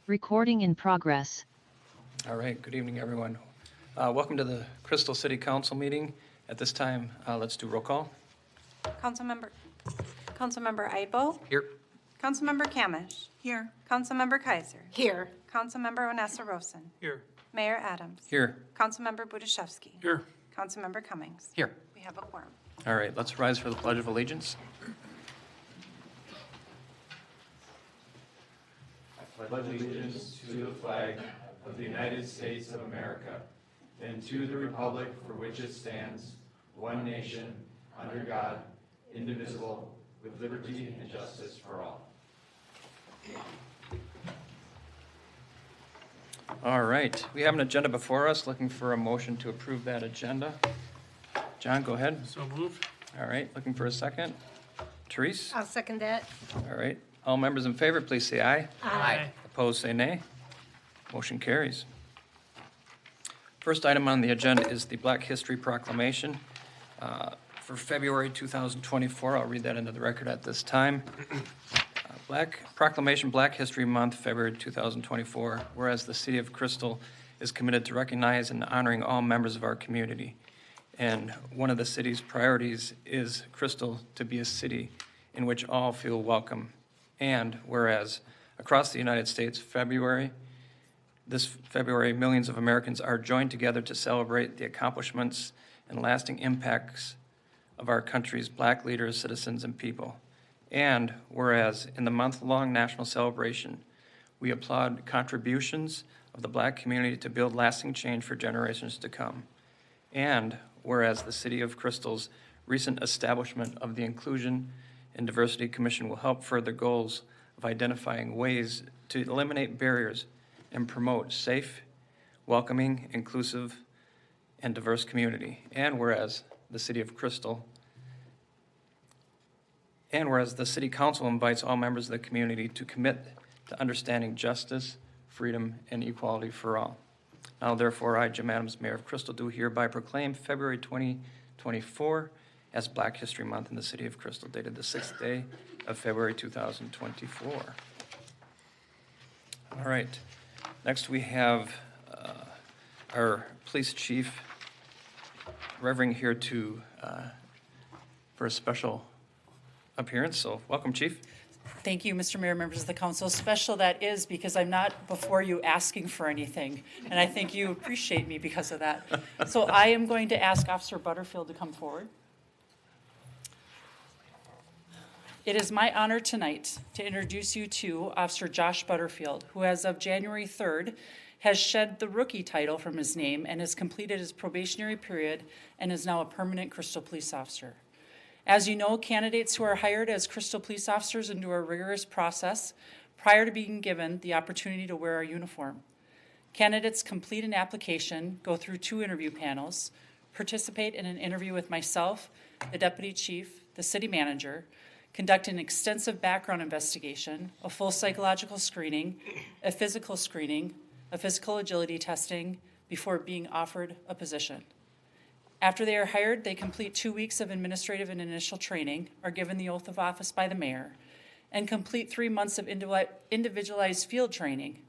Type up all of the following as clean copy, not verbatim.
Recording in progress. All right, good evening, everyone. Welcome to the Crystal City Council meeting. At this time, let's do roll call. Councilmember Ibo. Here. Councilmember Kamish. Here. Councilmember Kaiser. Here. Councilmember Onessa Rosen. Here. Mayor Adams. Here. Councilmember Budashevsky. Here. Councilmember Cummings. Here. We have a quorum. All right, let's rise for the Pledge of Allegiance. I pledge allegiance to the flag of the United States of America and to the republic for which it stands, one nation, under God, indivisible, with liberty and justice for all. All right, we have an agenda before us, looking for a motion to approve that agenda. John, go ahead. So moved. All right, looking for a second. Therese? I'll second that. All right, all members in favor, please say aye. Aye. Opposed, say nay. Motion carries. First item on the agenda is the Black History Proclamation for February 2024. I'll read that into the record at this time. Proclamation Black History Month, February 2024. Whereas the City of Crystal is committed to recognize and honoring all members of our community. And one of the city's priorities is Crystal to be a city in which all feel welcome. And whereas across the United States, this February, millions of Americans are joined together to celebrate the accomplishments and lasting impacts of our country's Black leaders, citizens, and people. And whereas in the month-long national celebration, we applaud contributions of the Black community to build lasting change for generations to come. And whereas the City of Crystal's recent establishment of the Inclusion and Diversity Commission will help further goals of identifying ways to eliminate barriers and promote safe, welcoming, inclusive, and diverse community. And whereas the City Council invites all members of the community to commit to understanding justice, freedom, and equality for all. Now, therefore, I, Jim Adams, Mayor of Crystal, do hereby proclaim February 2024 as Black History Month in the City of Crystal, dated the 6th day of February 2024. All right. Next, we have our Police Chief Revering here for a special appearance. So, welcome, Chief. Thank you, Mr. Mayor, members of the council. Special that is because I'm not before you asking for anything, and I think you appreciate me because of that. So I am going to ask Officer Butterfield to come forward. It is my honor tonight to introduce you to Officer Josh Butterfield, who as of January 3rd has shed the rookie title from his name and has completed his probationary period and is now a permanent Crystal Police Officer. As you know, candidates who are hired as Crystal Police Officers endure a rigorous process prior to being given the opportunity to wear our uniform. Candidates complete an application, go through 2 interview panels, participate in an interview with myself, the Deputy Chief, the City Manager, conduct an extensive background investigation, a full psychological screening, a physical screening, a physical agility testing before being offered a position. After they are hired, they complete 2 weeks of administrative and initial training, are given the oath of office by the mayor, and complete 3 months of individualized field training.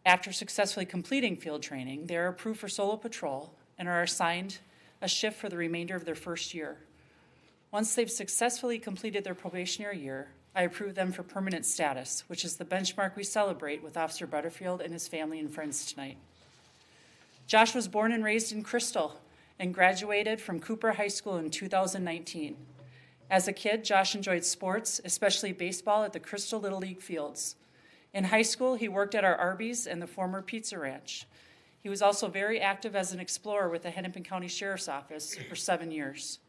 After successfully completing field training, they are approved for solo patrol and are assigned a shift for the remainder of their first year. Once they've successfully completed their probationary year, I approve them for permanent status, which is the benchmark we celebrate with Officer Butterfield and his family and friends tonight. Josh was born and raised in Crystal and graduated from Cooper High School in 2019. As a kid, Josh enjoyed sports, especially baseball at the Crystal Little League fields. In high school, he worked at our Arby's and the former Pizza Ranch. He was also very active as an explorer with the Hennepin County Sheriff's Office for 7 years.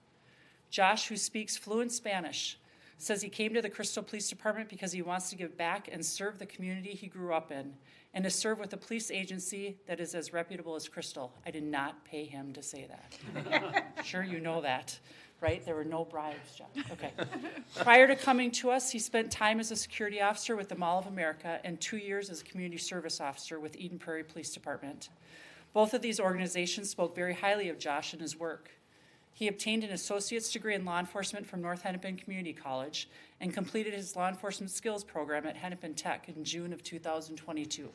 Josh, who speaks fluent Spanish, says he came to the Crystal Police Department because he wants to give back and serve the community he grew up in, and to serve with a police agency that is as reputable as Crystal. I did not pay him to say that. Sure you know that, right? There were no bribes, Josh. Okay. Prior to coming to us, he spent time as a security officer with the Mall of America and 2 years as a community service officer with Eden Prairie Police Department. Both of these organizations spoke very highly of Josh and his work. He obtained an associate's degree in law enforcement from North Hennepin Community College and completed his law enforcement skills program at Hennepin Tech in June of 2022.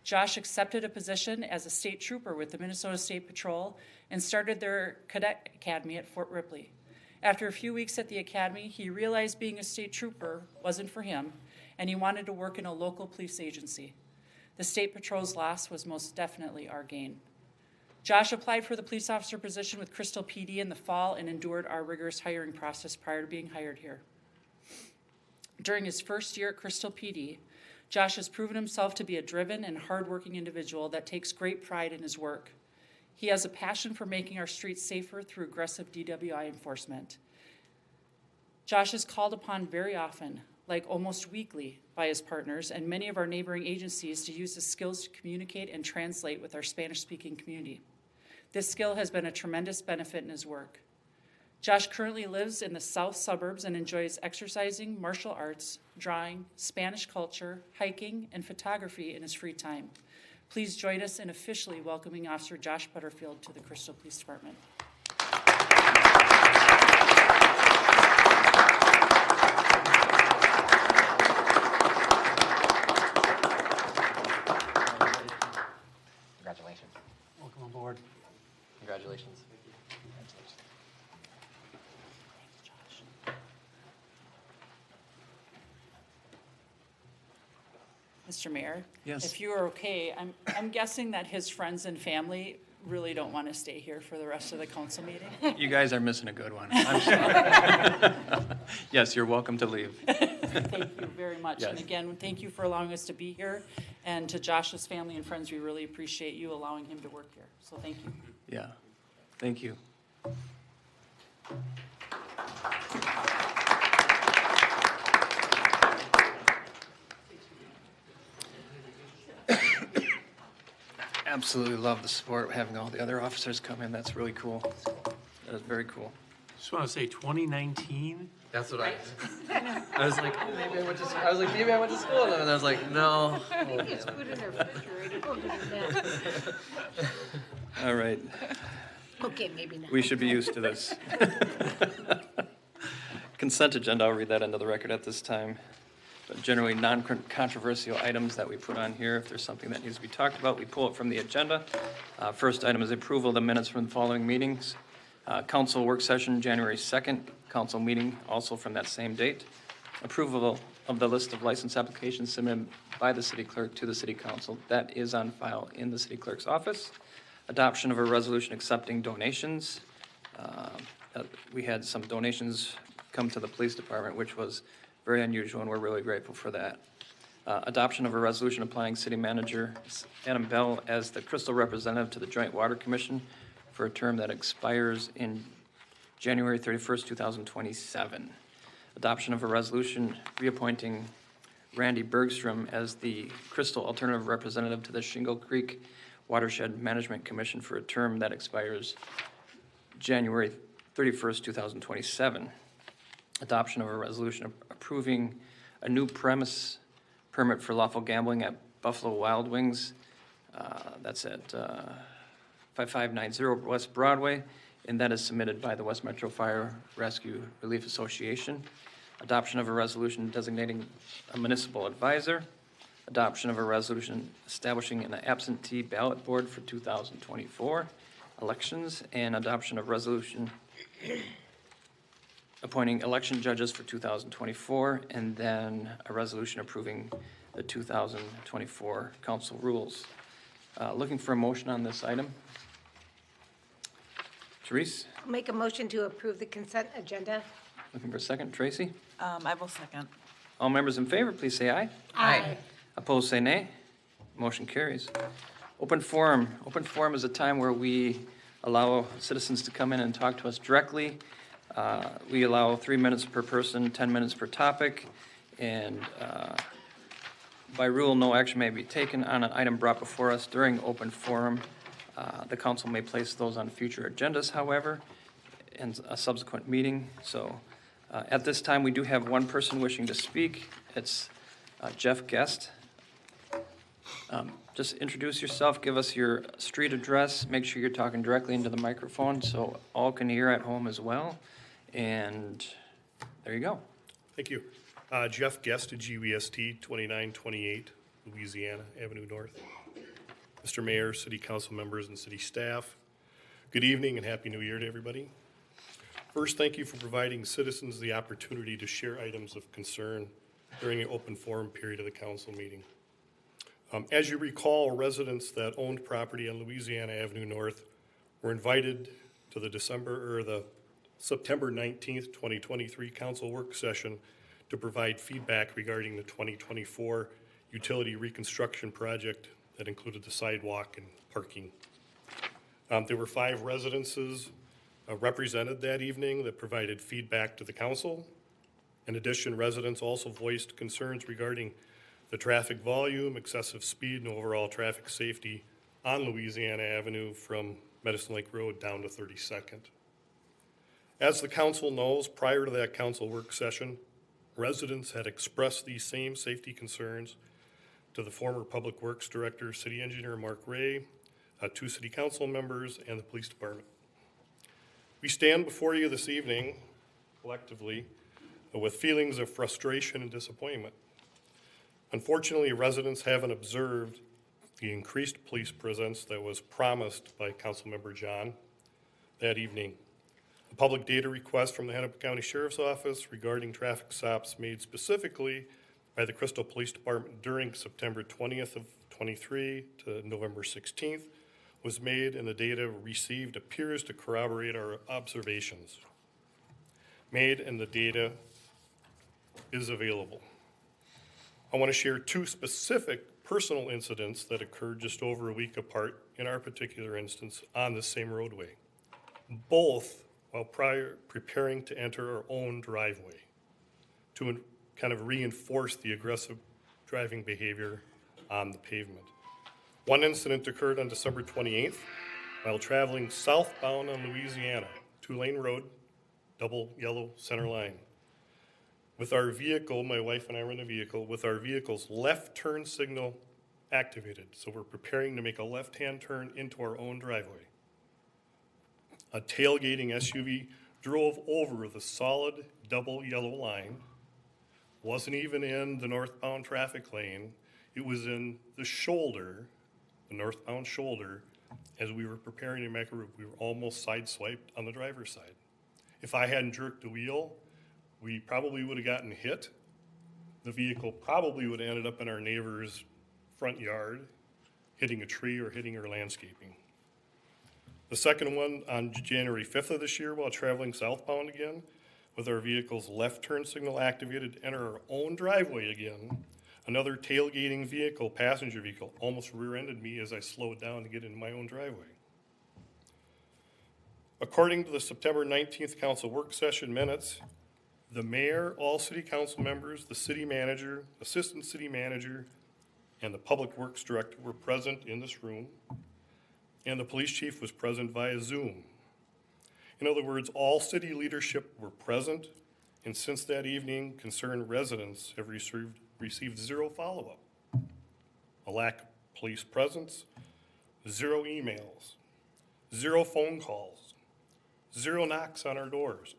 Josh accepted a position as a state trooper with the Minnesota State Patrol and started their cadet academy at Fort Ripley. After a few weeks at the academy, he realized being a state trooper wasn't for him, and he wanted to work in a local police agency. The State Patrol's loss was most definitely our gain. Josh applied for the police officer position with Crystal PD in the fall and endured our rigorous hiring process prior to being hired here. During his first year at Crystal PD, Josh has proven himself to be a driven and hardworking individual that takes great pride in his work. He has a passion for making our streets safer through aggressive DWI enforcement. Josh is called upon very often, like almost weekly, by his partners and many of our neighboring agencies to use his skills to communicate and translate with our Spanish-speaking community. This skill has been a tremendous benefit in his work. Josh currently lives in the south suburbs and enjoys exercising, martial arts, drawing, Spanish culture, hiking, and photography in his free time. Please join us in officially welcoming Officer Josh Butterfield to the Crystal Police Department. Congratulations. Welcome aboard. Congratulations. Mr. Mayor? Yes. If you are okay, I'm guessing that his friends and family really don't want to stay here for the rest of the council meeting. You guys are missing a good one. I'm sorry. Yes, you're welcome to leave. Thank you very much. Yes. And again, thank you for allowing us to be here. And to Josh's family and friends, we really appreciate you allowing him to work here. So thank you. Yeah, thank you. Absolutely love the support, having all the other officers come in. That's really cool. That is very cool. Just want to say 2019. That's what I was like, oh, maybe I went to maybe I went to school with them, and I was like, no. It's food in their refrigerator. Don't do that. All right, Okay, maybe not. we should be used to this. Consent agenda, I'll read that into the record at this time. But generally non-controversial items that we put on here. If there's something that needs to be talked about, we pull it from the agenda. First item is approval of the minutes from the following meetings. Council work session, January 2nd. Council meeting, also from that same date. Approval of the list of license applications submitted by the city clerk to the city council. That is on file in the city clerk's office. Adoption of a resolution accepting donations. We had some donations come to the police department, which was very unusual, and we're really grateful for that. Adoption of a resolution applying city manager Adam Bell as the Crystal representative to the Joint Water Commission for a term that expires in January 31st, 2027. Adoption of a resolution reappointing Randy Bergstrom as the Crystal alternative representative to the Shingle Creek Watershed Management Commission for a term that expires January 31st, 2027. Adoption of a resolution approving a new premise permit for lawful gambling at Buffalo Wild Wings. That's at 5590 West Broadway, and that is submitted by the West Metro Fire Rescue Relief Association. Adoption of a resolution designating a municipal advisor. Adoption of a resolution establishing an absentee ballot board for 2024 elections, and adoption of resolution appointing election judges for 2024, and then a resolution approving the 2024 council rules. Looking for a motion on this item. Therese, I'll make a motion to approve the consent agenda. looking for a second. Tracy? I will second. All members in favor, please say aye. Aye. Opposed, say nay. Motion carries. Open forum. Open forum is a time where we allow citizens to come in and talk to us directly. We allow 3 minutes per person, 10 minutes per topic, and by rule, no action may be taken on an item brought before us during open forum. The council may place those on future agendas, however, in a subsequent meeting. So at this time, we do have one person wishing to speak. It's Jeff Guest. Just introduce yourself, give us your street address, make sure you're talking directly into the microphone so all can hear at home as well. And there you go. Thank you. Jeff Guest, GWST, 2928 Louisiana Avenue North. Mr. Mayor, City Council members, and city staff, good evening and Happy New Year to everybody. First, thank you for providing citizens the opportunity to share items of concern during the open forum period of the council meeting. As you recall, residents that owned property on Louisiana Avenue North were invited to the September 19th, 2023 council work session to provide feedback regarding the 2024 utility reconstruction project that included the sidewalk and parking. There were 5 residences represented that evening that provided feedback to the council. In addition, residents also voiced concerns regarding the traffic volume, excessive speed, and overall traffic safety on Louisiana Avenue from Medicine Lake Road down to 32nd. As the council knows, prior to that council work session, residents had expressed these same safety concerns to the former Public Works Director, City Engineer Mark Ray, 2 city council members, and the police department. We stand before you this evening, collectively, with feelings of frustration and disappointment. Unfortunately, residents haven't observed the increased police presence that was promised by Councilmember John that evening. A public data request from the Hennepin County Sheriff's Office regarding traffic stops made specifically by the Crystal Police Department during September 20th of 23 to November 16th was made, and the data received appears to corroborate our observations made, and the data is available. I want to share 2 specific personal incidents that occurred just over a week apart in our particular instance on the same roadway, both while preparing to enter our own driveway to kind of reinforce the aggressive driving behavior on the pavement. One incident occurred on December 28th while traveling southbound on Louisiana, 2-lane road, double yellow center line. With our vehicle, my wife and I were in a vehicle, with our vehicle's left turn signal activated. So we're preparing to make a left-hand turn into our own driveway. A tailgating SUV drove over the solid double yellow line, wasn't even in the northbound traffic lane. It was in the shoulder, the northbound shoulder. As we were preparing to make a route, we were almost sideswiped on the driver's side. If I hadn't jerked the wheel, we probably would have gotten hit. The vehicle probably would have ended up in our neighbor's front yard, hitting a tree or hitting our landscaping. The second one on January 5th of this year while traveling southbound again, with our vehicle's left turn signal activated to enter our own driveway again, another tailgating vehicle, passenger vehicle, almost rear-ended me as I slowed down to get into my own driveway. According to the September 19th council work session minutes, the mayor, all city council members, the city manager, assistant city manager, and the public works director were present in this room, and the police chief was present via Zoom. In other words, all city leadership were present, and since that evening, concerned residents have received 0 follow-up, a lack of police presence, 0 emails, 0 phone calls, 0 knocks on our doors.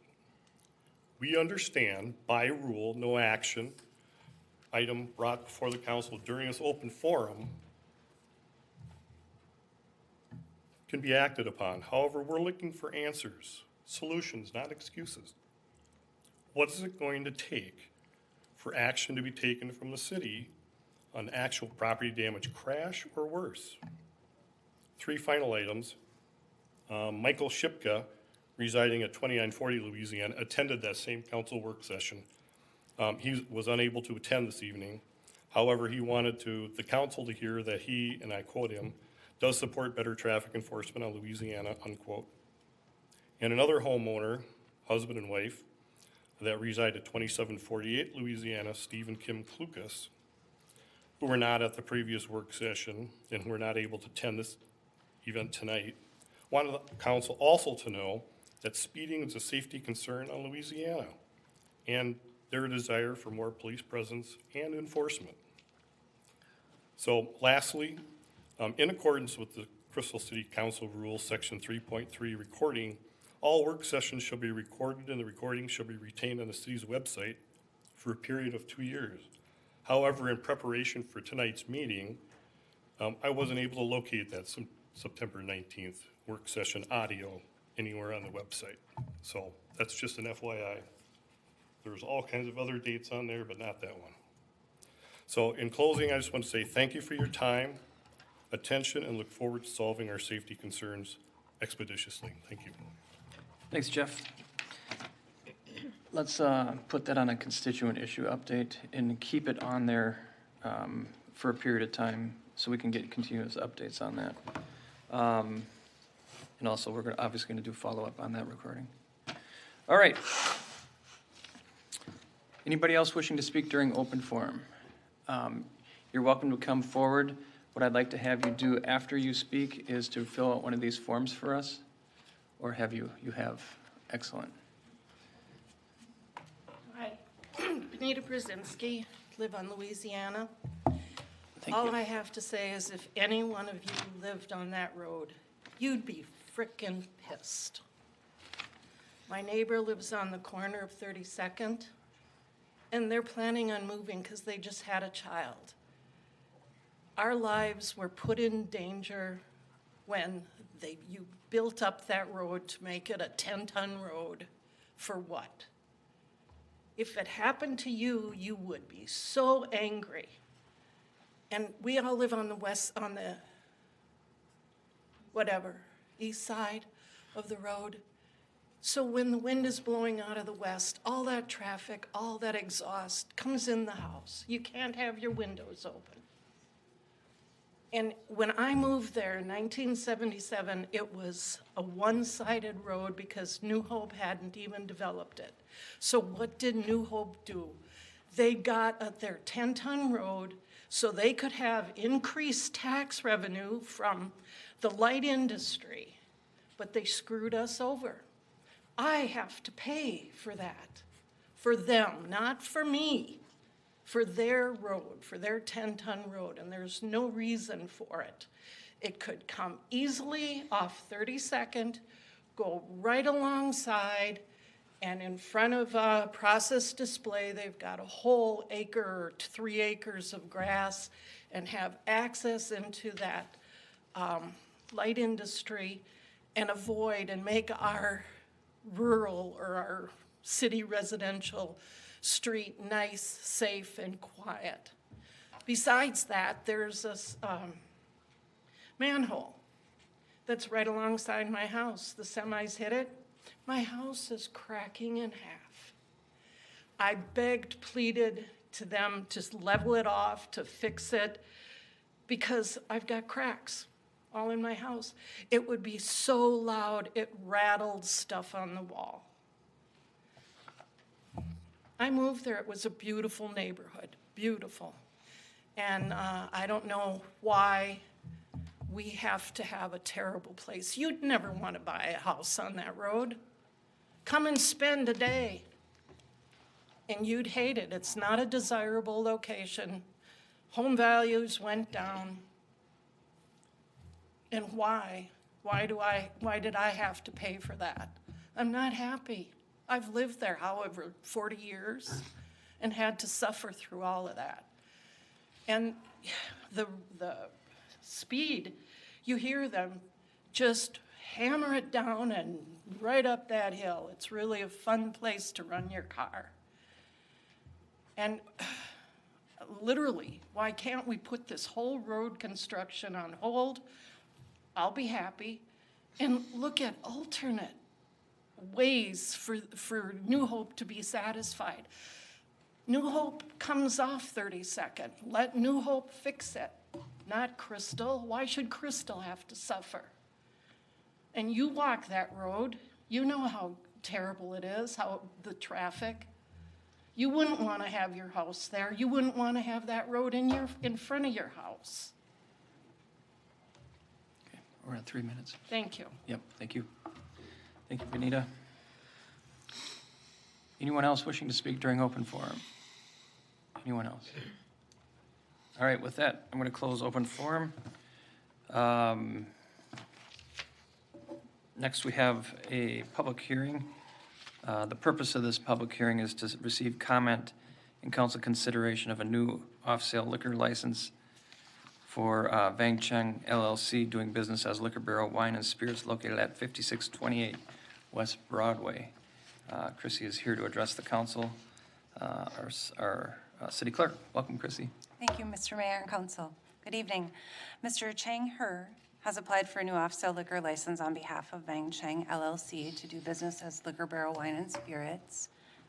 We understand, by rule, no action item brought before the council during this open forum can be acted upon. However, we're looking for answers, solutions, not excuses. What is it going to take for action to be taken from the city on actual property damage, crash, or worse? 3 final items. Michael Shipka, residing at 2940 Louisiana, attended that same council work session. He was unable to attend this evening. However, he wanted the council to hear that he, and I quote him, does support better traffic enforcement on Louisiana, unquote. And another homeowner, husband and wife, that reside at 2748 Louisiana, Steve and Kim Klukas, who were not at the previous work session and who were not able to attend this event tonight, wanted the council also to know that speeding is a safety concern on Louisiana and their desire for more police presence and enforcement. So lastly, in accordance with the Crystal City Council Rules, Section 3.3, recording, all work sessions shall be recorded and the recording shall be retained on the city's website for a period of 2 years. However, in preparation for tonight's meeting, I wasn't able to locate that September 19th work session audio anywhere on the website. So that's just an FYI. There's all kinds of other dates on there, but not that one. So in closing, I just want to say thank you for your time, attention, and look forward to solving our safety concerns expeditiously. Thank you. Thanks, Jeff. Let's put that on a constituent issue update and keep it on there for a period of time so we can get continuous updates on that. And also, we're obviously going to do follow-up on that recording. All right. Anybody else wishing to speak during open forum? You're welcome to come forward. What I'd like to have you do after you speak is to fill out one of these forms for us. Or have you? You have. Excellent. Hi, Benita Brzezinski, live on Louisiana. Thank All you. I have to say is if any one of you lived on that road, you'd be frickin' pissed. My neighbor lives on the corner of 32nd, and they're planning on moving because they just had a child. Our lives were put in danger when you built up that road to make it a 10-ton road. For what? If it happened to you, you would be so angry. And we all live on the east side of the road. So when the wind is blowing out of the west, all that traffic, all that exhaust comes in the house. You can't have your windows open. And when I moved there in 1977, it was a one-sided road because New Hope hadn't even developed it. So what did New Hope do? They got their 10-ton road so they could have increased tax revenue from the light industry, but they screwed us over. I have to pay for that, for them, not for me, for their road, for their 10-ton road, and there's no reason for it. It could come easily off 32nd, go right alongside, and in front of a process display, they've got a whole acre or 3 acres of grass and have access into that light industry and avoid and make our rural or our city residential street nice, safe, and quiet. Besides that, there's this manhole that's right alongside my house. The semis hit it. My house is cracking in half. I begged, pleaded to them to level it off, to fix it, because I've got cracks all in my house. It would be so loud, it rattled stuff on the wall. I moved there, it was a beautiful neighborhood, beautiful. And I don't know why we have to have a terrible place. You'd never want to buy a house on that road. Come and spend a day, and you'd hate it. It's not a desirable location. Home values went down. And why? Why did I have to pay for that? I'm not happy. I've lived there, however, 40 years and had to suffer through all of that. And the speed, you hear them just hammer it down and right up that hill. It's really a fun place to run your car. And literally, why can't we put this whole road construction on hold? I'll be happy. And look at alternate ways for New Hope to be satisfied. New Hope comes off 32nd. Let New Hope fix it, not Crystal. Why should Crystal have to suffer? And you walk that road, you know how terrible it is, how the traffic. You wouldn't want to have your house there. You wouldn't want to have that road in front of your house. Okay, we're at 3 minutes. Thank you. Yep, thank you. Thank you, Benita. Anyone else wishing to speak during open forum? Anyone else? All right, with that, I'm going to close open forum. Next, we have a public hearing. The purpose of this public hearing is to receive comment and council consideration of a new off-sale liquor license for Vang Cheng LLC, doing business as Liquor Barrel Wine and Spirits, located at 5628 West Broadway. Chrissy is here to address the council. Our city clerk. Welcome, Chrissy. Thank you, Mr. Mayor and Council. Good evening. Mr. Chang He has applied for a new off-sale liquor license on behalf of Vang Cheng LLC to do business as Liquor Barrel Wine and Spirits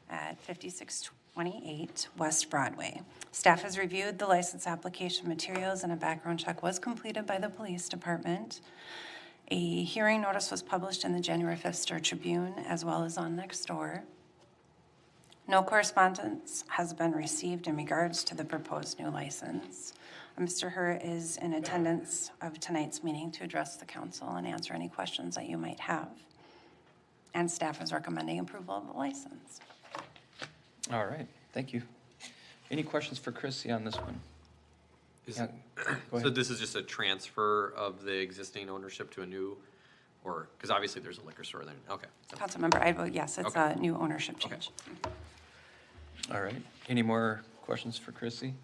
at 5628 West Broadway. Staff has reviewed the license application materials, and a background check was completed by the police department. A hearing notice was published in the January 5th Star Tribune, as well as on Nextdoor. No correspondence has been received in regards to the proposed new license. Mr. Herr is in attendance of tonight's meeting to address the council and answer any questions that you might have. And staff is recommending approval of the license. All right, thank you. Any questions for Chrissy on this one? Yeah, go So ahead. this is just a transfer of the existing ownership to a new, or, because obviously there's a liquor store then, okay. Councilmember, I vote yes, it's Okay. a new ownership Okay. change. All right, any more questions for Chrissy?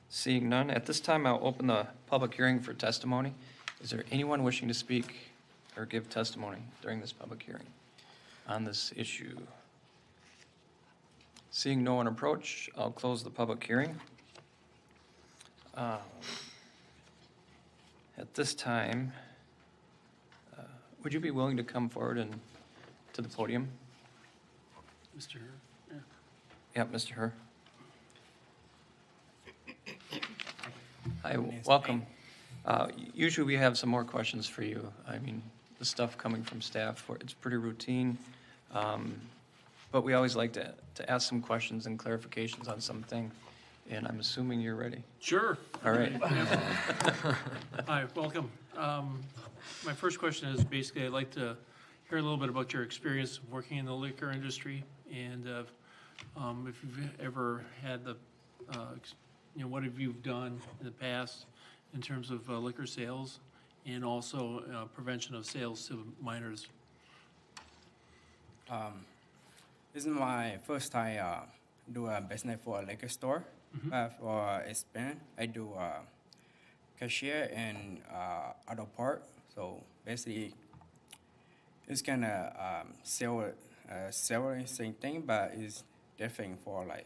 Seeing none, at this time, I'll open the public hearing for testimony. Is there anyone wishing to speak or give testimony during this public hearing on this issue? Seeing no one approach, I'll close the public hearing. At this time, would you be willing to come forward and to the podium? Mr. Herr? Yeah. Yep, Mr. Herr. Hi, welcome. Usually we have some more questions for you. I mean, the stuff coming from staff, it's pretty routine. But we always like to ask some questions and clarifications on something, and I'm assuming you're ready. Sure. All right. Hi, welcome. My first question is basically I'd like to hear a little bit about your experience working in the liquor industry, and if you've ever had the, what have you done in the past in terms of liquor sales and also prevention of sales to minors. This is my first time do a business for a liquor store. For experience, I do cashier and auto part. So basically, it's kind of sell same thing, but it's different for like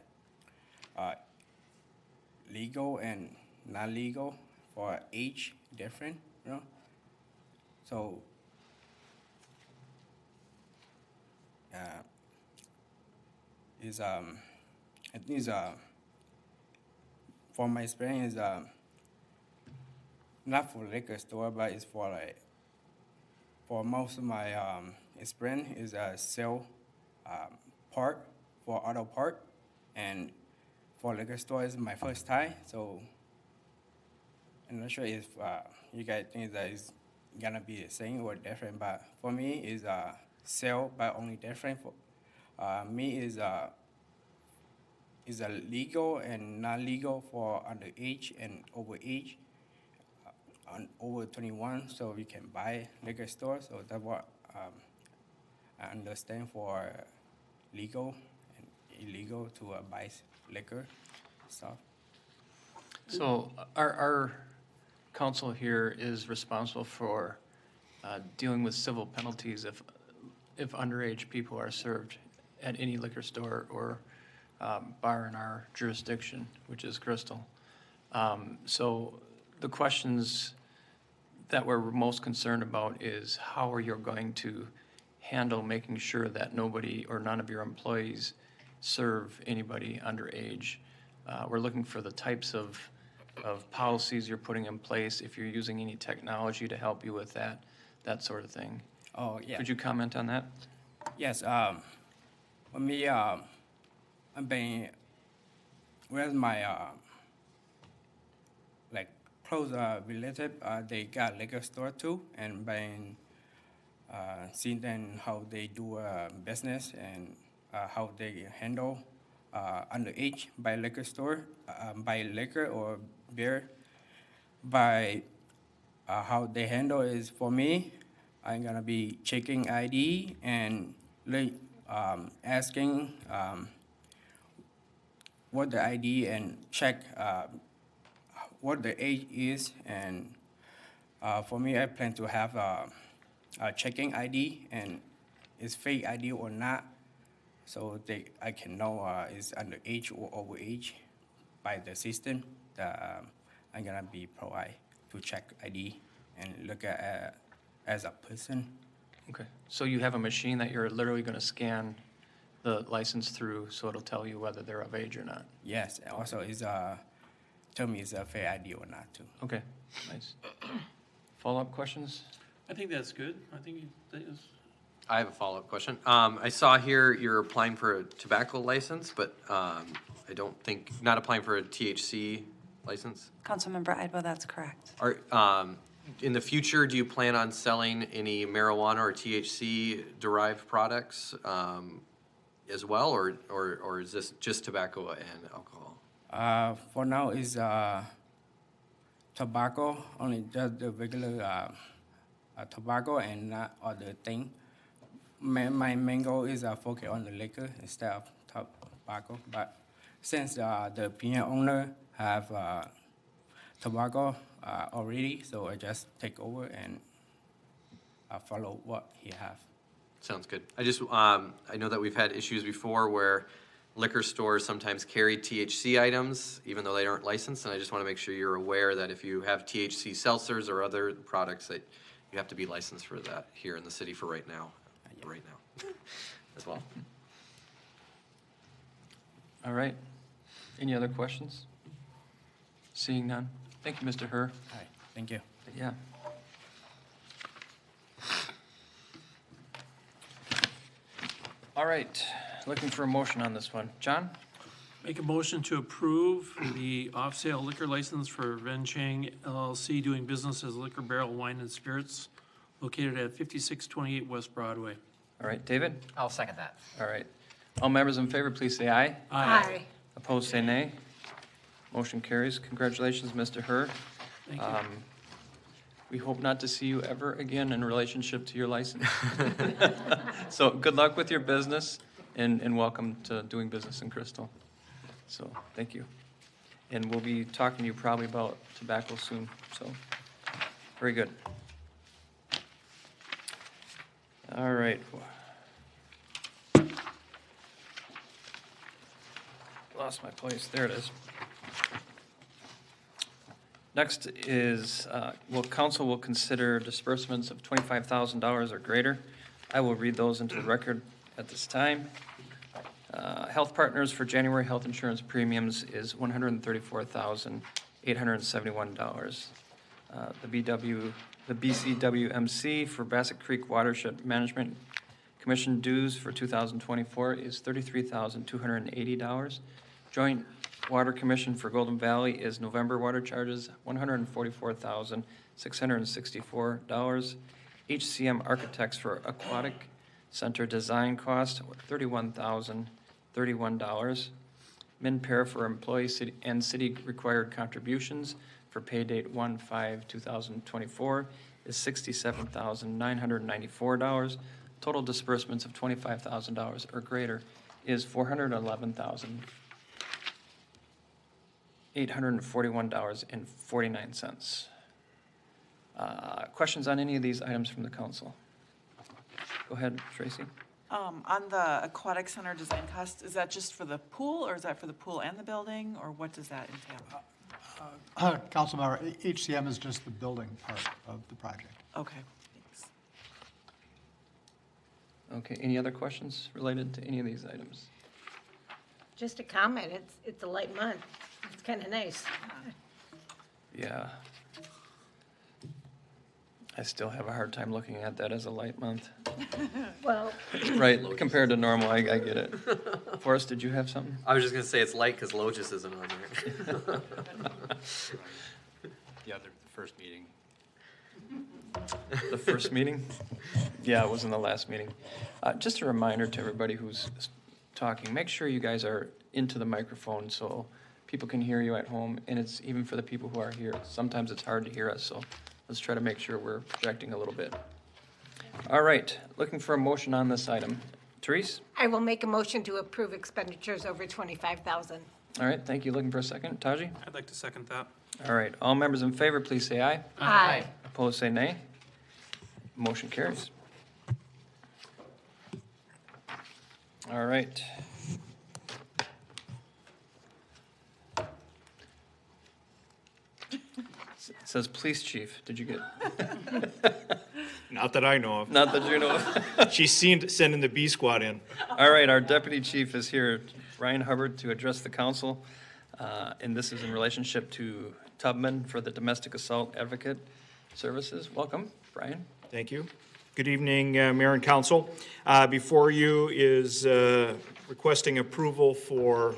legal and not legal for age different, you know. So is I think is for my experience not for liquor store, but it's for like for most of my experience is sell part for auto part, and for liquor store is my first time, so I'm not sure if you guys think that it's gonna be the same or different, but for me is sell but only different. For me is a legal and not legal for underage and overage, over 21, so we can buy liquor store. So that's what I understand for legal and illegal to buy liquor stuff. So our council here is responsible for dealing with civil penalties if underage people are served at any liquor store or bar in our jurisdiction, which is Crystal. So the questions that we're most concerned about is how are you going to handle making sure that nobody or none of your employees serve anybody underage. We're looking for the types of policies you're putting in place, if you're using any technology to help you with that sort of thing. Oh, yeah. Could you comment on that? Yes, for me, I've been with my like close relative. They got liquor store too, and been seeing them how they do business and how they handle underage by liquor store, by liquor or beer. By how they handle is for me, I'm gonna be checking ID and asking what the ID and check what the age is. And for me, I plan to have a checking ID and is fake ID or not, so I can know is underage or overage by the system that I'm gonna be provide to check ID and look at as a person. Okay, so you have a machine that you're literally going to scan the license through, so it'll tell you whether they're of age or not? Yes, also is tell me is a fake ID or not too. Okay, nice. Follow-up questions? I think that's good. I think that is, I have a follow-up question. I saw here you're applying for a tobacco license, but I don't think, not applying for a THC license? Councilmember Idebo, that's correct. In the future, do you plan on selling any marijuana or THC-derived products as well, or is this just tobacco and alcohol? For now is tobacco, only just the regular tobacco and not other thing. My main goal is focus on the liquor instead of tobacco. But since the PN owner have tobacco already, so I just take over and follow what he have. Sounds good. I know that we've had issues before where liquor stores sometimes carry THC items, even though they aren't licensed, and I just want to make sure you're aware that if you have THC seltzers or other products, that you have to be licensed for that here in the city for right now, as well. All right. Any other questions? Seeing none. Thank you, Mr. Herr. All right, thank you. Yeah. All right, looking for a motion on this one. John? make a motion to approve the off-sale liquor license for Ven Chang LLC doing business as Liquor Barrel Wine and Spirits located at 5628 West Broadway. All right, David? I'll second that. All right. All members in favor, please say aye. Aye. Opposed, say nay. Motion carries. Congratulations, Mr. Herr. Thank you. We hope not to see you ever again in relationship to your license. So good luck with your business and welcome to doing business in Crystal. So thank you. And we'll be talking to you probably about tobacco soon, so very good. All right. Lost my place. There it is. Next is, council will consider disbursements of $25,000 or greater. I will read those into the record at this time. Health Partners for January health insurance premiums is $134,871. The BCWMC for Bassett Creek Watershed Management Commission dues for 2024 is $33,280. Joint Water Commission for Golden Valley is November water charges, $144,664. HCM Architects for Aquatic Center design cost, $31,031. MinPair for employee city and city required contributions for pay date 1/5/2024 is $67,994. Total disbursements of $25,000 or greater is $411,841.49. Questions on any of these items from the council? Go ahead, Tracy. On the aquatic center design cost, is that just for the pool, or is that for the pool and the building, or what does that entail? Councilmember, HCM is just the building part of the project. Okay, thanks. Okay, any other questions related to any of these items? Just a comment, it's a light month. It's kind of nice. Yeah. I still have a hard time looking at that as a light month. Well, Right, compared to normal, I get it. Forrest, did you have something? I was just gonna say it's light because Logis isn't on there. The first meeting. The first meeting? Yeah, it was in the last meeting. Just a reminder to everybody who's talking, make sure you guys are into the microphone so people can hear you at home, and it's even for the people who are here. Sometimes it's hard to hear us, so let's try to make sure we're projecting a little bit. All right, looking for a motion on this item. Therese? I will make a motion to approve expenditures over 25,000. All right, thank you. Looking for a second. Taji? I'd like to second that. All right, all members in favor, please say aye. Aye. Opposed, say nay. Motion carries. All right. It says police chief. Did you get? Not that I know of. Not that you know of. She's sending the B squad in. All right, our deputy chief is here, Ryan Hubbard, to address the council. And this is in relationship to Tubman for the domestic assault advocate services. Welcome, Brian. Thank you. Good evening, Mayor and Council. Before you is requesting approval for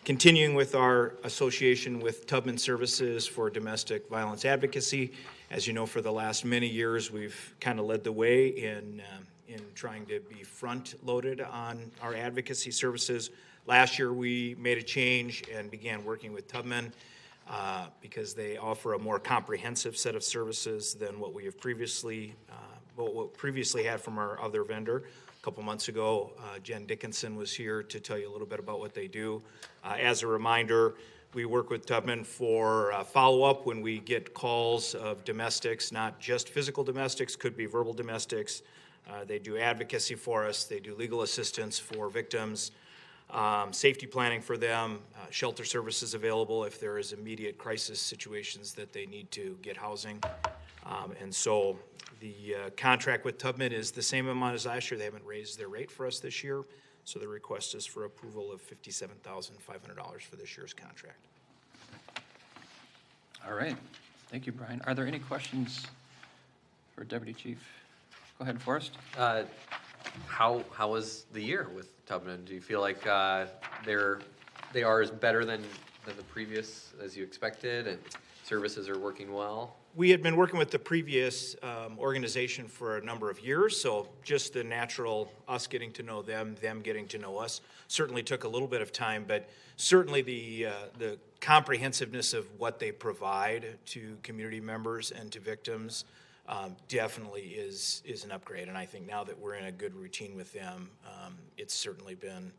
continuing with our association with Tubman Services for Domestic Violence Advocacy. As you know, for the last many years, we've kind of led the way in trying to be front-loaded on our advocacy services. Last year, we made a change and began working with Tubman because they offer a more comprehensive set of services than what we have previously had from our other vendor. A couple months ago, Jen Dickinson was here to tell you a little bit about what they do. As a reminder, we work with Tubman for follow-up when we get calls of domestics, not just physical domestics, could be verbal domestics. They do advocacy for us. They do legal assistance for victims, safety planning for them, shelter services available if there is immediate crisis situations that they need to get housing. And so the contract with Tubman is the same amount as last year. They haven't raised their rate for us this year. So the request is for approval of $57,500 for this year's contract. All right. Thank you, Brian. Are there any questions for Deputy Chief? Go ahead, Forrest. How was the year with Tubman? Do you feel like they are as better than the previous as you expected, and services are working well? We had been working with the previous organization for a number of years, so just the natural us getting to know them getting to know us certainly took a little bit of time, but certainly the comprehensiveness of what they provide to community members and to victims definitely is an upgrade. And I think now that we're in a good routine with them, it's certainly been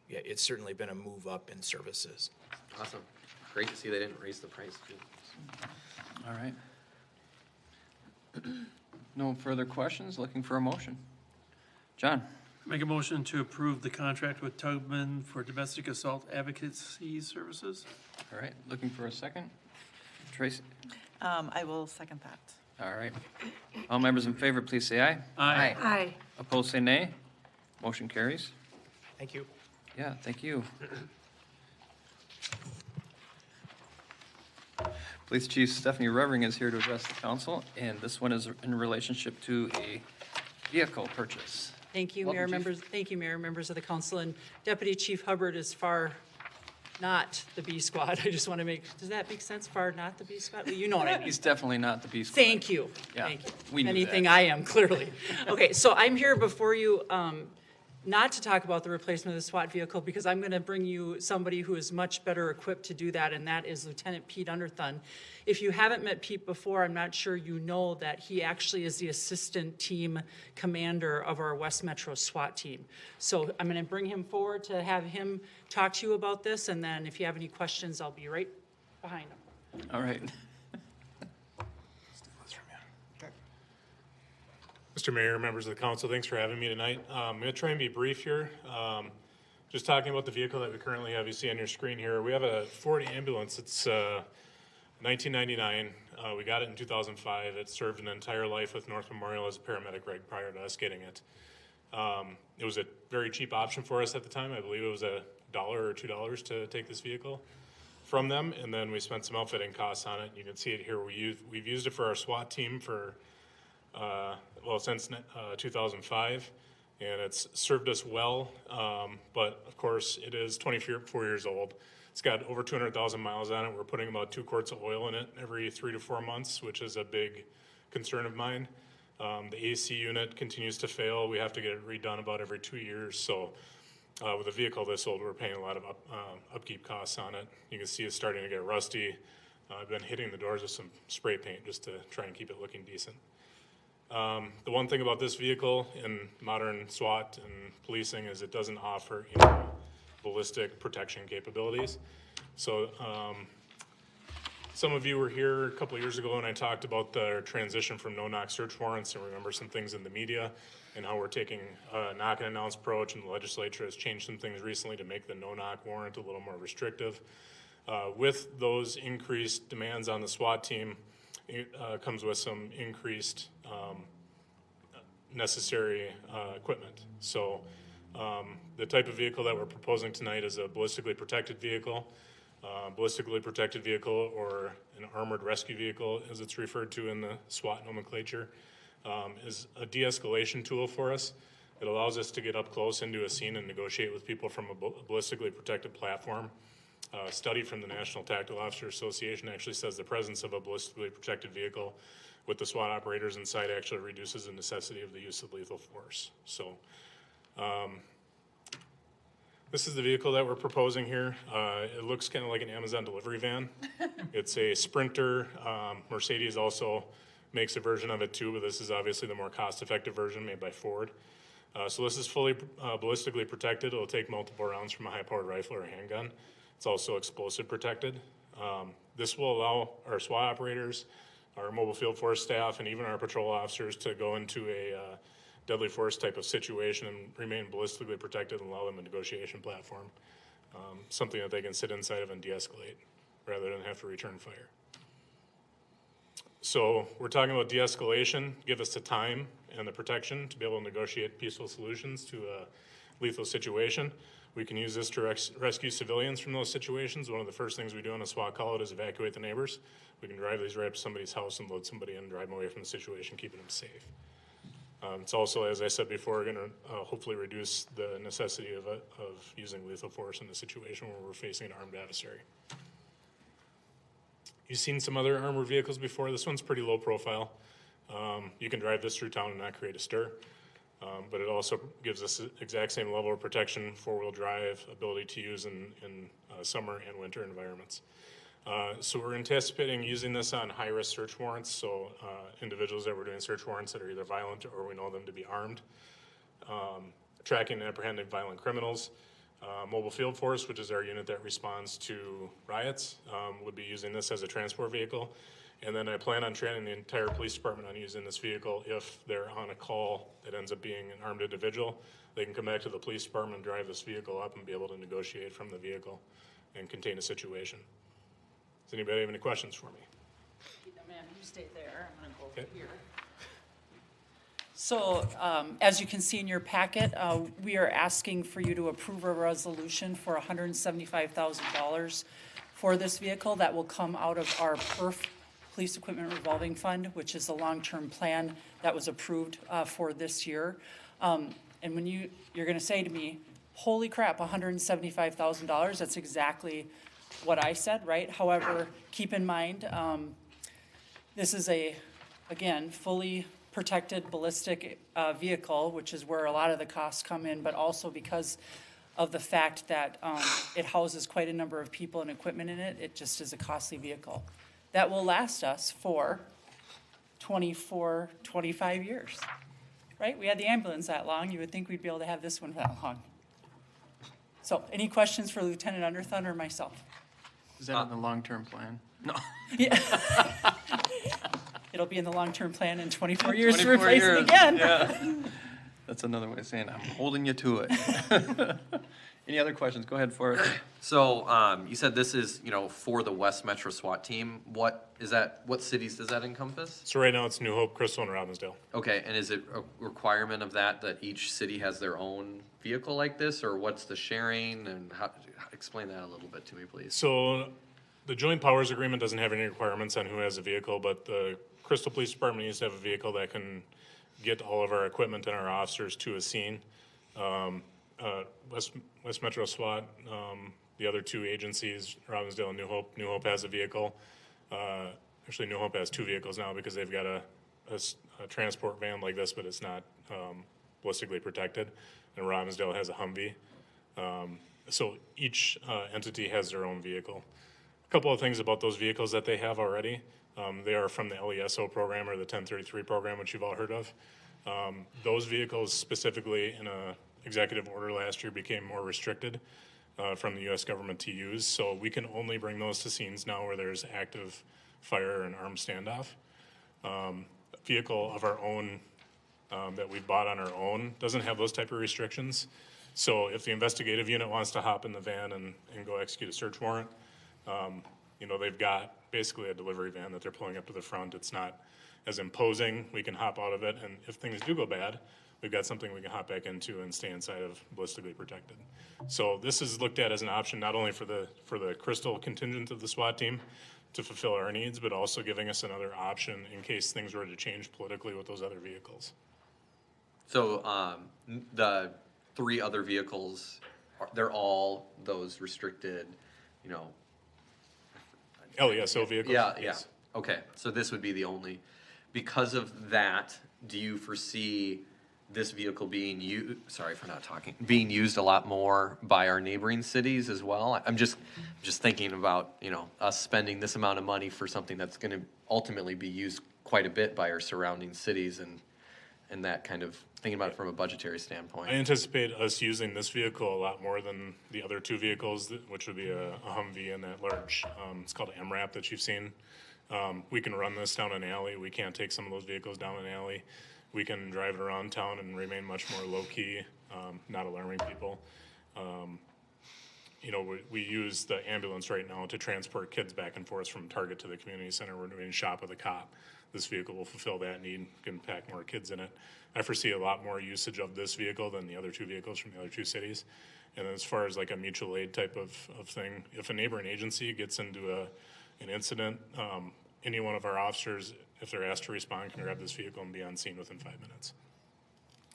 a move up in services. Awesome. Great to see they didn't raise the price too. All right. No further questions. Looking for a motion. John. Make a motion to approve the contract with Tubman for domestic assault advocacy services. All right. Looking for a second. Tracy. I will second that. All right. All members in favor, please say aye. Aye. Aye. Opposed, say nay. Motion carries. Thank you. Yeah, thank you. Police Chief Stephanie Revering is here to address the council, and this one is in relationship to a vehicle purchase. Thank you, Welcome, Mayor, Chief. members. Thank you, Mayor, members of the council, and Deputy Chief Hubbard is far not the B squad. I just want to does that make sense? Far not the B squad? Well, you know what I mean. He's definitely not the beast. Thank you. Yeah, Thank you. we knew Anything that. I am, clearly. Okay, so I'm here before you, not to talk about the replacement of the SWAT vehicle, because I'm going to bring you somebody who is much better equipped to do that, and that is Lieutenant Pete Underthun. If you haven't met Pete before, I'm not sure you know that he actually is the assistant team commander of our West Metro SWAT team. So I'm going to bring him forward to have him talk to you about this, and then if you have any questions, I'll be right behind him. All right. Mr. Mayor, members of the council, thanks for having me tonight. I'm going to try and be brief here. Just talking about the vehicle that we currently have, you see on your screen here. We have a Ford ambulance. It's 1999. We got it in 2005. It served an entire life with North Memorial as a paramedic right prior to us getting it. It was a very cheap option for us at the time. I believe it was $1 or $2 to take this vehicle from them, and then we spent some outfitting costs on it. You can see it here. We've used it for our SWAT team for since 2005, and it's served us well, but of course it is 24 years old. It's got over 200,000 miles on it. We're putting about 2 quarts of oil in it every 3 to 4 months, which is a big concern of mine. The AC unit continues to fail. We have to get it redone about every 2 years, so with a vehicle this old, we're paying a lot of upkeep costs on it. You can see it's starting to get rusty. I've been hitting the doors with some spray paint just to try and keep it looking decent. The one thing about this vehicle in modern SWAT and policing is it doesn't offer any ballistic protection capabilities. So some of you were here a couple of years ago and I talked about the transition from no-knock search warrants and remember some things in the media and how we're taking a knock and announce approach, and the legislature has changed some things recently to make the no-knock warrant a little more restrictive. With those increased demands on the SWAT team, it comes with some increased necessary equipment. So the type of vehicle that we're proposing tonight is a ballistically protected vehicle. Ballistically protected vehicle, or an armored rescue vehicle as it's referred to in the SWAT nomenclature, is a de-escalation tool for us. It allows us to get up close into a scene and negotiate with people from a ballistically protected platform. A study from the National Tactical Officer Association actually says the presence of a ballistically protected vehicle with the SWAT operators inside actually reduces the necessity of the use of lethal force. So this is the vehicle that we're proposing here. It looks kind of like an Amazon delivery van. It's a Sprinter. Mercedes also makes a version of it too, but this is obviously the more cost-effective version made by Ford. So this is fully ballistically protected. It'll take multiple rounds from a high-powered rifle or a handgun. It's also explosive protected. This will allow our SWAT operators, our mobile field force staff, and even our patrol officers to go into a deadly force type of situation and remain ballistically protected and allow them a negotiation platform, something that they can sit inside of and de-escalate rather than have to return fire. So we're talking about de-escalation, give us the time and the protection to be able to negotiate peaceful solutions to a lethal situation. We can use this to rescue civilians from those situations. One of the first things we do on a SWAT call out is evacuate the neighbors. We can drive these right up to somebody's house and load somebody in and drive them away from the situation, keeping them safe. It's also, as I said before, going to hopefully reduce the necessity of using lethal force in a situation where we're facing an armed adversary. You've seen some other armored vehicles before. This one's pretty low profile. You can drive this through town and not create a stir, but it also gives us the exact same level of protection, four-wheel drive, ability to use in summer and winter environments. So we're anticipating using this on high-risk search warrants, so individuals that we're doing search warrants that are either violent or we know them to be armed, tracking and apprehending violent criminals. Mobile Field Force, which is our unit that responds to riots, would be using this as a transport vehicle. And then I plan on training the entire police department on using this vehicle if they're on a call that ends up being an armed individual. They can come back to the police department and drive this vehicle up and be able to negotiate from the vehicle and contain a situation. Does anybody have any questions for me? Ma'am, you stay there. I'm going to go over here. So, as you can see in your packet, we are asking for you to approve a resolution for $175,000 for this vehicle that will come out of our PERF, Police Equipment Revolving Fund, which is the long-term plan that was approved for this year. And when you're going to say to me, holy crap, $175,000, that's exactly what I said, right? However, keep in mind, this is again, fully protected ballistic vehicle, which is where a lot of the costs come in, but also because of the fact that it houses quite a number of people and equipment in it, it just is a costly vehicle. That will last us for 24, 25 years, right? We had the ambulance that long. You would think we'd be able to have this one that long. So any questions for Lieutenant Underthun or myself? Is that in the long-term plan? No. Yeah. It'll be in the long-term plan in 24 years to 24 replace years, it again. Yeah. That's another way of saying I'm holding you to it. Any other questions? Go ahead, Forrest. So, you said this is, for the West Metro SWAT team. What cities does that encompass? So right now it's New Hope, Crystal, and Robbinsdale. Okay, and is it a requirement of that each city has their own vehicle like this, or what's the sharing, and explain that a little bit to me, please? So the Joint Powers Agreement doesn't have any requirements on who has a vehicle, but the Crystal Police Department needs to have a vehicle that can get all of our equipment and our officers to a scene. West Metro SWAT, the other two agencies, Robbinsdale and New Hope has a vehicle. Actually, New Hope has two vehicles now because they've got a transport van like this, but it's not ballistically protected. And Robbinsdale has a Humvee. So each entity has their own vehicle. A couple of things about those vehicles that they have already. They are from the LESO program or the 1033 program, which you've all heard of. Those vehicles specifically in a executive order last year became more restricted from the U.S. government to use. So we can only bring those to scenes now where there's active fire and armed standoff. A vehicle of our own that we bought on our own doesn't have those type of restrictions. So if the investigative unit wants to hop in the van and go execute a search warrant, you know, they've got basically a delivery van that they're pulling up to the front. It's not as imposing. We can hop out of it, and if things do go bad, we've got something we can hop back into and stay inside of ballistically protected. So this is looked at as an option not only for the Crystal contingent of the SWAT team to fulfill our needs, but also giving us another option in case things were to change politically with those other vehicles. So the 3 other vehicles, they're all those restricted, you know. LESO vehicles? Yeah, yes. yeah. Okay, so this would be the only. Because of that, do you foresee this vehicle being used, sorry for not talking, being used a lot more by our neighboring cities as well? I'm just thinking about, you know, us spending this amount of money for something that's going to ultimately be used quite a bit by our surrounding cities, and that kind of thinking about it from a budgetary standpoint. I anticipate us using this vehicle a lot more than the other 2 vehicles, which would be a Humvee and that large, it's called an MRAP that you've seen. We can run this down an alley. We can't take some of those vehicles down an alley. We can drive it around town and remain much more low-key, not alarming people. You know, we use the ambulance right now to transport kids back and forth from Target to the community center. We're doing Shop with a Cop. This vehicle will fulfill that need, can pack more kids in it. I foresee a lot more usage of this vehicle than the other 2 vehicles from the other 2 cities. And as far as like a mutual aid type of thing, if a neighboring agency gets into an incident, any one of our officers, if they're asked to respond, can grab this vehicle and be on scene within 5 minutes.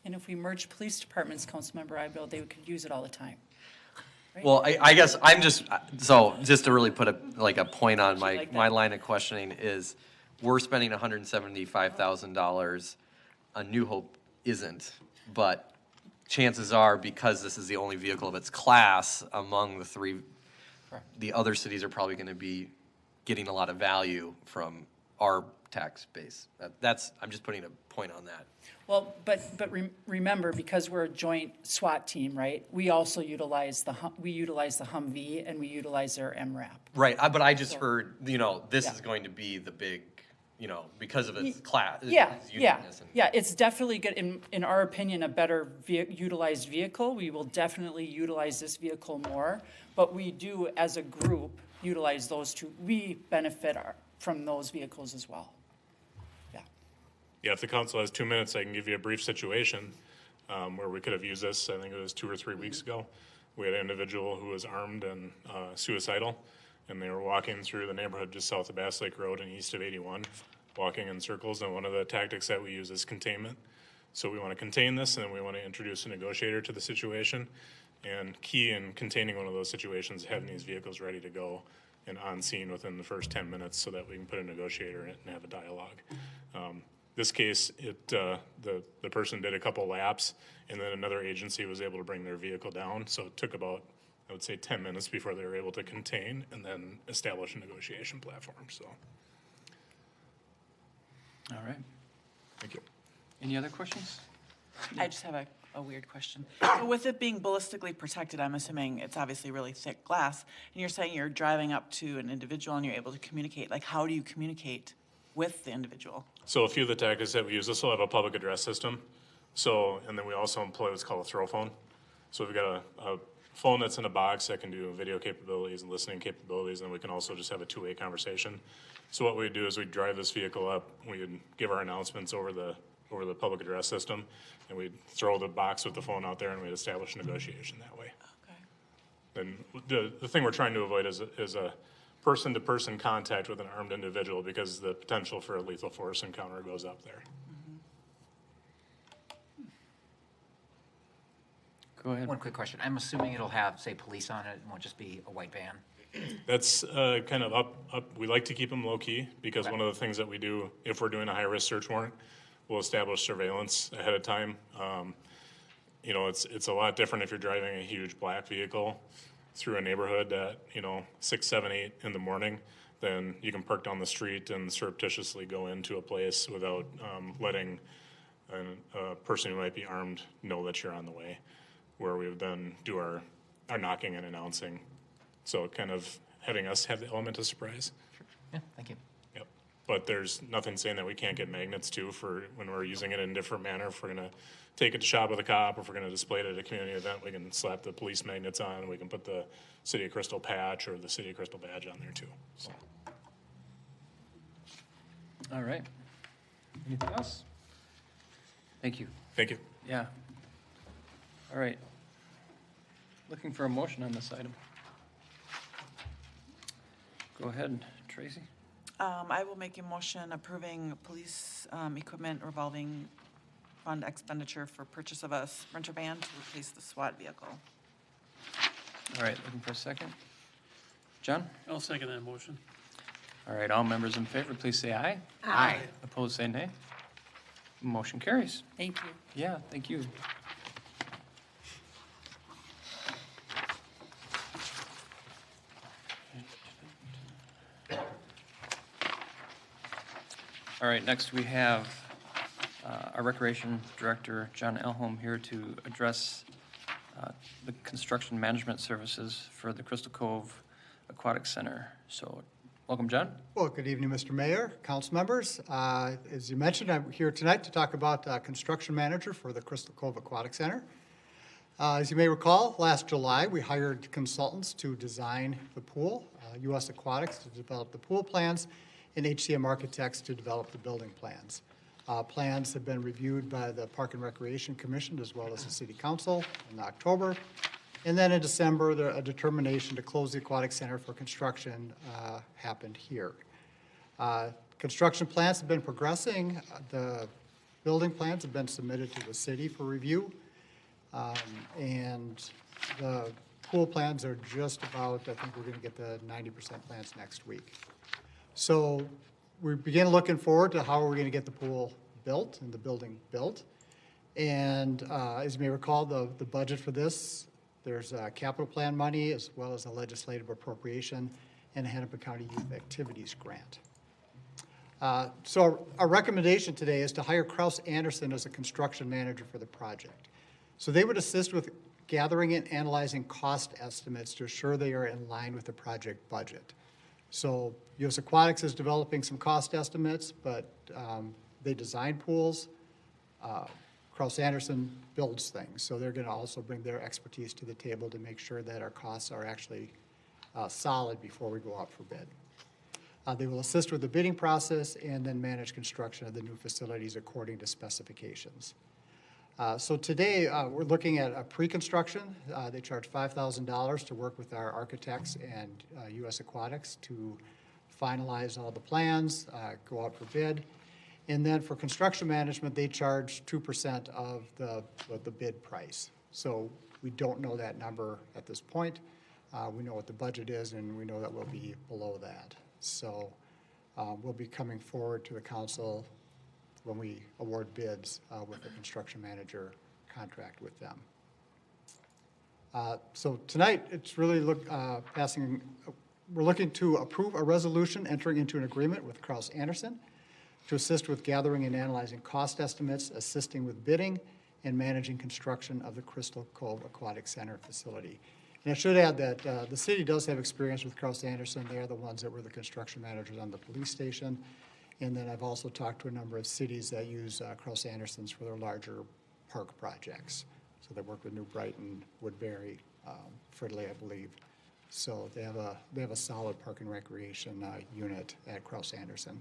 And if we merge police departments, Councilmember Ibil, they could use it all the time. Right? Well, I guess I'm just to really put a point on my line of questioning is, we're spending $175,000. A New Hope isn't, but chances are, because this is the only vehicle of its class among the 3, the other cities are probably going to be getting a lot of value from our tax base. I'm just putting a point on that. Well, but remember, because we're a joint SWAT team, right? We also utilize the Humvee and we utilize their MRAP. Right, but I just heard, you know, this is going to be the big, you know, because of its class. Yeah. Its It's definitely good, in our opinion, a better utilized vehicle. We will definitely utilize this vehicle more, but we do, as a group, utilize those 2. We benefit from those vehicles as well. Yeah, if the council has 2 minutes, I can give you a brief situation where we could have used this. I think it was 2 or 3 weeks ago. We had an individual who was armed and suicidal, and they were walking through the neighborhood just south of Bass Lake Road and east of 81, walking in circles. And one of the tactics that we use is containment. So we want to contain this, and then we want to introduce a negotiator to the situation. And key in containing one of those situations, having these vehicles ready to go and on scene within the first 10 minutes so that we can put a negotiator in it and have a dialogue. This case, the person did a couple laps, and then another agency was able to bring their vehicle down. So it took about, I would say, 10 minutes before they were able to contain and then establish a negotiation platform. So, All right. thank you. Any other questions? I just have a weird question. So with it being ballistically protected, I'm assuming it's obviously really thick glass, and you're saying you're driving up to an individual and you're able to communicate. Like, how do you communicate with the individual? So a few of the tactics that we use, this will have a public address system. So, and then we also employ what's called a throw phone. So we've got a phone that's in a box that can do video capabilities and listening capabilities, and we can also just have a 2-way conversation. So what we do is we drive this vehicle up, we'd give our announcements over the public address system, and we'd throw the box with the phone out there, and we'd establish a negotiation that way. Okay. And the thing we're trying to avoid is a person-to-person contact with an armed individual, because the potential for a lethal force encounter goes up there. Go ahead. One quick question. I'm assuming it'll have, say, police on it, and won't just be a white van. That's kind of up. We like to keep them low-key, because one of the things that we do, if we're doing a high-risk search warrant, we'll establish surveillance ahead of time. you know, it's a lot different if you're driving a huge black vehicle through a neighborhood at, you know, 6, 7, 8 in the morning. Then you can park down the street and surreptitiously go into a place without letting a person who might be armed know that you're on the way, where we would then do our knocking and announcing. So kind of having us have the element of surprise. Yeah, thank you. Yep. But there's nothing saying that we can't get magnets too for when we're using it in a different manner. If we're gonna take it to shop with a cop, or if we're gonna display it at a community event, we can slap the police magnets on, and we can put the City of Crystal patch or the City of Crystal badge on there too. So. All right. Anything else? Thank you. Thank you. Yeah. All right. Looking for a motion on this item. Go ahead, Tracy. I will make a motion approving police equipment revolving fund expenditure for purchase of a Sprinter van to replace the SWAT vehicle. All right, looking for a second. John? I'll second that motion. All right, all members in favor, please say aye. Aye. Opposed, say nay. Motion carries. Thank you. Yeah, thank you. All right, next we have our Recreation Director, John Elholm, here to address the construction management services for the Crystal Cove Aquatic Center. So, welcome, John. Well, good evening, Mr. Mayor, council members. As you mentioned, I'm here tonight to talk about construction manager for the Crystal Cove Aquatic Center. As you may recall, last July, we hired consultants to design the pool, U.S. Aquatics to develop the pool plans, and HCM Architects to develop the building plans. Plans have been reviewed by the Park and Recreation Commission as well as the City Council in October. And then in December, a determination to close the Aquatic Center for construction happened here. Construction plans have been progressing. The building plans have been submitted to the city for review. And the pool plans are just about, I think we're going to get the 90% plans next week. So we begin looking forward to how are we going to get the pool built and the building built. And as you may recall, the budget for this, there's capital plan money as well as a legislative appropriation and a Hennepin County Youth Activities Grant. So our recommendation today is to hire Kraus Anderson as a construction manager for the project. So they would assist with gathering and analyzing cost estimates to ensure they are in line with the project budget. So U.S. Aquatics is developing some cost estimates, but they design pools. Kraus Anderson builds things, so they're going to also bring their expertise to the table to make sure that our costs are actually solid before we go out for bid. They will assist with the bidding process and then manage construction of the new facilities according to specifications. So today, we're looking at a pre-construction. They charge $5,000 to work with our architects and U.S. Aquatics to finalize all the plans, go out for bid. And then for construction management, they charge 2% of the bid price. So we don't know that number at this point. We know what the budget is, and we know that we'll be below that. So we'll be coming forward to the council when we award bids with the construction manager contract with them. So tonight, it's really we're looking to approve a resolution entering into an agreement with Kraus Anderson to assist with gathering and analyzing cost estimates, assisting with bidding, and managing construction of the Crystal Cove Aquatic Center facility. And I should add that the city does have experience with Kraus Anderson. They are the ones that were the construction managers on the police station. And then I've also talked to a number of cities that use Kraus Andersons for their larger park projects. So they work with New Brighton, Woodbury, Fridley, I believe. So they have a solid park and recreation unit at Kraus Anderson.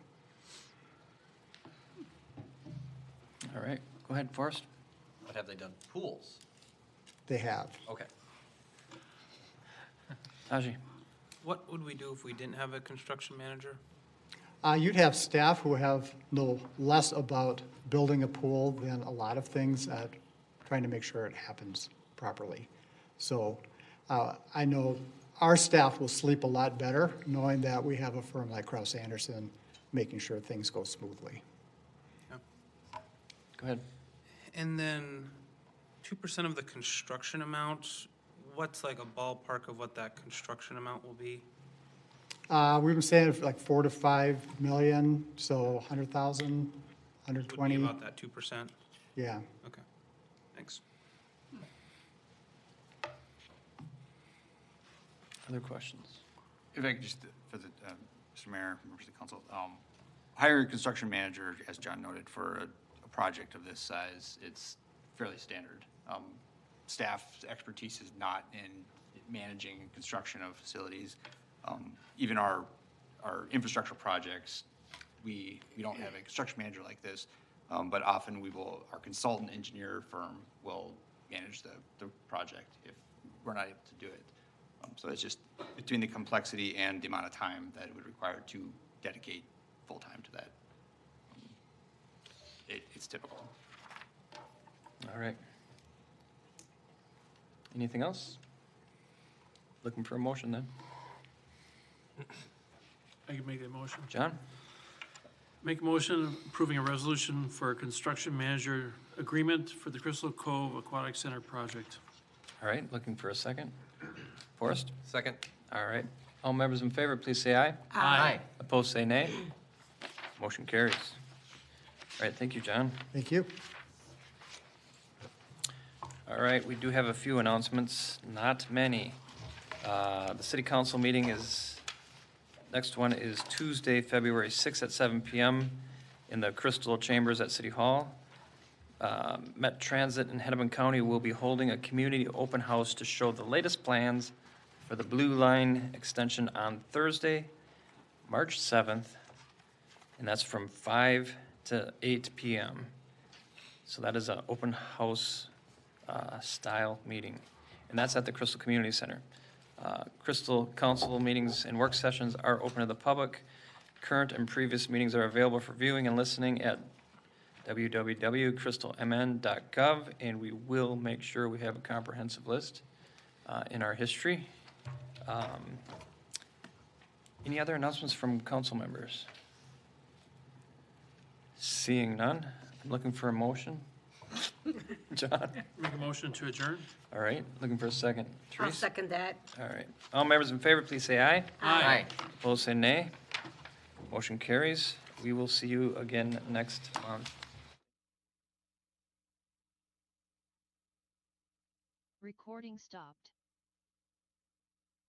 All right, go ahead, Forrest. But have they done pools? They have. Okay. Najee. What would we do if we didn't have a construction manager? You'd have staff who know less about building a pool than a lot of things, trying to make sure it happens properly. So I know our staff will sleep a lot better knowing that we have a firm like Kraus Anderson making sure things go smoothly. Go ahead. And then 2% of the construction amount, what's like a ballpark of what that construction amount will be? We've been saying for like 4 to 5 million, so 100,000, Would 120. be about that 2%? Yeah. Okay, thanks. Other questions? If I could just, for the, Mr. Mayor, members of the council, hiring a construction manager, as John noted, for a project of this size, it's fairly standard. Staff's expertise is not in managing construction of facilities. Even our infrastructure projects, we don't have a construction manager like this, but often our consultant engineer firm will manage the project if we're not able to do it. So it's just between the complexity and the amount of time that it would require to dedicate full-time to that. It's typical. All right. Anything else? Looking for a motion then. I can make that motion. John? Make a motion approving a resolution for a construction manager agreement for the Crystal Cove Aquatic Center project. All right, looking for a second. Forrest? Second. All right. All members in favor, please say aye. Aye. Opposed, say nay. Motion carries. All right, thank you, John. Thank you. All right, we do have a few announcements, not many. The city council meeting next one is Tuesday, February 6th at 7 PM in the Crystal Chambers at City Hall. Met Transit in Hennepin County will be holding a community open house to show the latest plans for the Blue Line extension on Thursday, March 7th, and that's from 5 to 8 PM. So that is an open house style meeting, and that's at the Crystal Community Center. Crystal Council meetings and work sessions are open to the public. Current and previous meetings are available for viewing and listening at www.crystalmn.gov, and we will make sure we have a comprehensive list in our history. Any other announcements from council members? Seeing none, I'm looking for a motion. John? Make a motion to adjourn. All right, looking for a second. I'll Therese? second that. All right. All members in favor, please say aye. Aye. Opposed, say nay. Motion carries. We will see you again next month. Recording stopped.